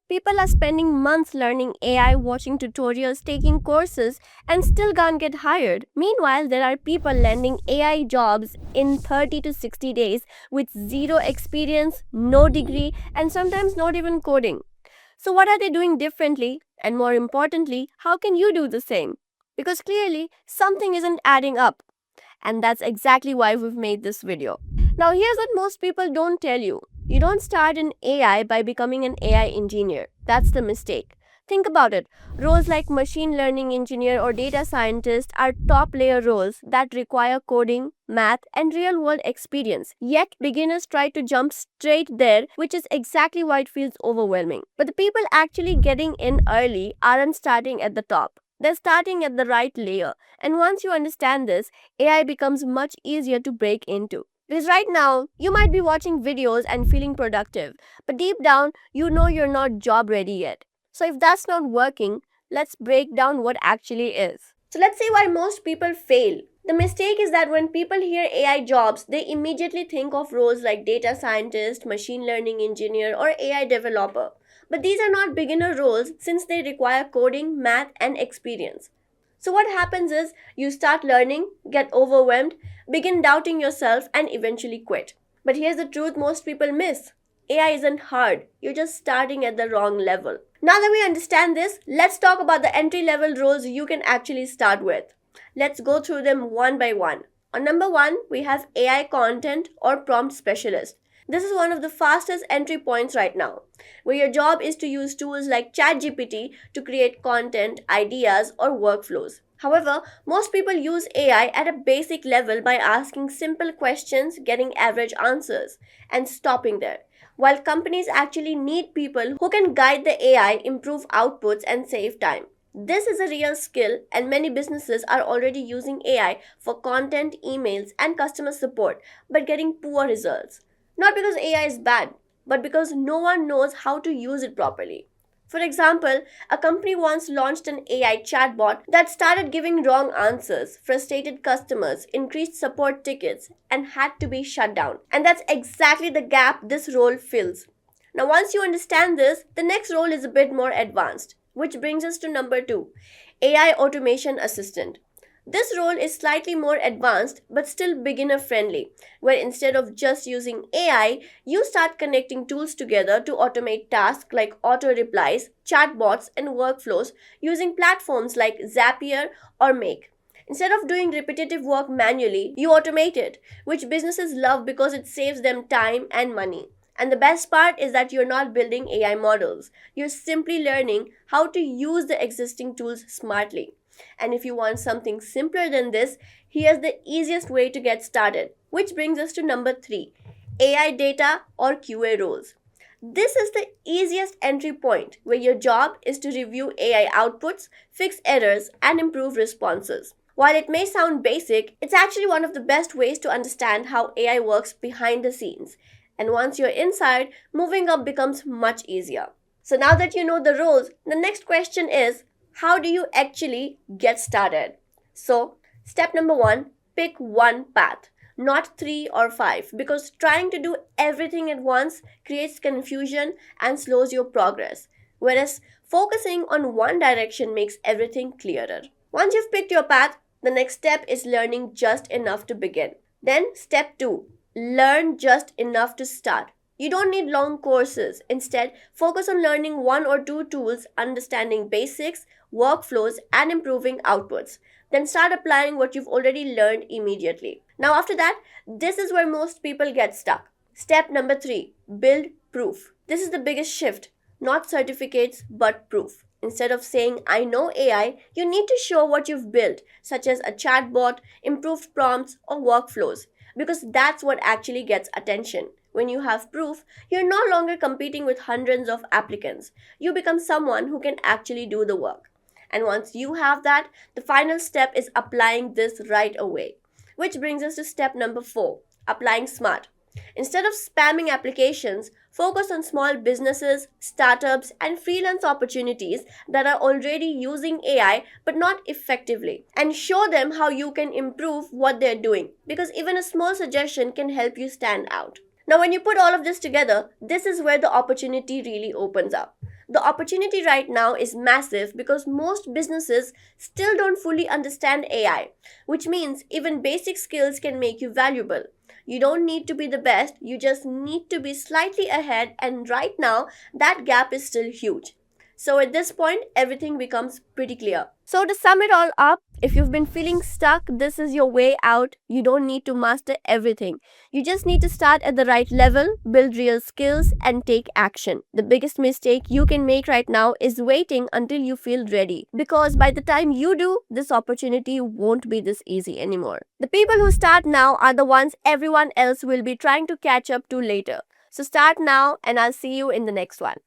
People are spending months learning AI, watching tutorials, taking courses, and still can't get hired. Meanwhile, there are people landing AI jobs in 30 to 60 days with zero experience, no degree, and sometimes not even coding. So, what are they doing differently? And more importantly, how can you do the same? Because clearly, something isn't adding up. And that's exactly why we've made this video. Now, here's what most people don't tell you: you don't start in AI by becoming an AI engineer. That's the mistake. Think about it. Roles like machine learning engineer or data scientist are top layer roles that require coding, math, and real world experience. Yet, beginners try to jump straight there, which is exactly why it feels overwhelming. But the people actually getting in early aren't starting at the top. They're starting at the right layer. And once you understand this, AI becomes much easier to break into. Because right now, you might be watching videos and feeling productive, but deep down, you know you're not job ready yet. So if that's not working, let's break down what actually is. So let's see why most people fail. The mistake is that when people hear AI jobs, they immediately think of roles like data scientist, machine learning engineer, or AI developer. But these are not beginner roles since they require coding, math, and experience. So, what happens is you start learning, get overwhelmed, begin doubting yourself, and eventually quit. But here's the truth most people miss: AI isn't hard, you're just starting at the wrong level. Now that we understand this, let's talk about the entry level roles you can actually start with. Let's go through them one by one. On number one, we have AI content or prompt specialist. This is one of the fastest entry points right now, where your job is to use tools like ChatGPT to create content, ideas, or workflows. However, most people use AI at a basic level by asking simple questions, getting average answers, and stopping there. While companies actually need people who can guide the AI, improve outputs, and save time. This is a real skill, and many businesses are already using AI for content, emails, and customer support, but getting poor results. Not because AI is bad, but because no one knows how to use it properly. For example, a company once launched an AI chatbot that started giving wrong answers, frustrated customers, increased support tickets, and had to be shut down. And that's exactly the gap this role fills. Now, once you understand this, the next role is a bit more advanced, which brings us to number two: AI Automation Assistant. This role is slightly more advanced but still beginner friendly, where instead of just using AI, you start connecting tools together to automate tasks like auto replies, chatbots, and workflows using platforms like Zapier or Make. Instead of doing repetitive work manually, you automate it, which businesses love because it saves them time and money. And the best part is that you're not building AI models. You're simply learning how to use the existing tools smartly. And if you want something simpler than this, here's the easiest way to get started, which brings us to number three: AI data or QA roles. This is the easiest entry point where your job is to review AI outputs, fix errors, and improve responses. While it may sound basic, it's actually one of the best ways to understand how AI works behind the scenes. And once you're inside, moving up becomes much easier. So now that you know the roles, the next question is: how do you actually get started? So, step number one: pick one path, not three or five, because trying to do everything at once creates confusion and slows your progress. Whereas focusing on one direction makes everything clearer. Once you've picked your path, the next step is learning just enough to begin. Then, step two: learn just enough to start. You don't need long courses. Instead, focus on learning one or two tools, understanding basics, workflows, and improving outputs. Then start applying what you've already learned immediately. Now, after that, this is where most people get stuck. Step number three: build proof. This is the biggest shift: not certificates, but proof. Instead of saying, I know AI, you need to show what you've built, such as a chatbot, improved prompts, or workflows, because that's what actually gets attention. When you have proof, you're no longer competing with hundreds of applicants. You become someone who can actually do the work. And once you have that, the final step is applying this right away. Which brings us to step number four: applying smart. Instead of spamming applications, focus on small businesses, startups, and freelance opportunities that are already using AI but not effectively, and show them how you can improve what they're doing, because even a small suggestion can help you stand out. Now, when you put all of this together, this is where the opportunity really opens up. The opportunity right now is massive because most businesses still don't fully understand AI, which means even basic skills can make you valuable. You don't need to be the best, you just need to be slightly ahead, and right now, that gap is still huge. So at this point, everything becomes pretty clear. So, to sum it all up, if you've been feeling stuck, this is your way out. You don't need to master everything. You just need to start at the right level, build real skills, and take action. The biggest mistake you can make right now is waiting until you feel ready. Because by the time you do, this opportunity won't be this easy anymore. The people who start now are the ones everyone else will be trying to catch up to later. So start now, and I'll see you in the next one.